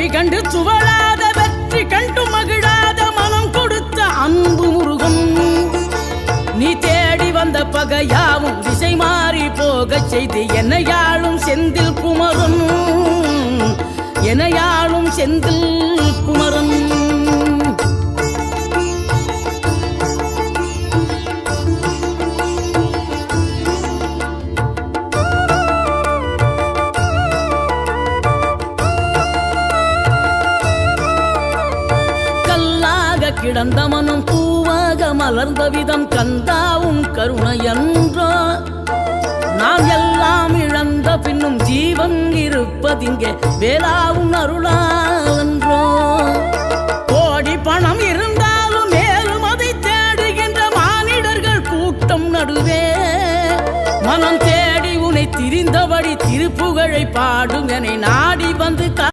தோல்வி கண்டு துவளாத வெற்றி கண்டு மகிழாத மனம் கொடுத்த அன்பு முருகன் நீ தேடி வந்த பகையாவும் திசை மாறி போகச் செய்து என்னையாளும் செந்தில் குமரன் என்னையாளும் செந்தில் குமரன் கிடந்த மனம் பூவாக மலர்ந்த விதம் கந்தாவும் கருணை என்றோ நாம் எல்லாம் இழந்த பின்னும் ஜீவன் இருப்பதிங்கே வேளாவும் அருளான்றோ கோடி பணம் இருந்தாலும் மேலும் அதை தேடுகின்ற மானிடர்கள் கூட்டம் நடுவே மனம் தேடி உனை திரிந்தபடி திருப்புகழை பாடும் என நாடி வந்து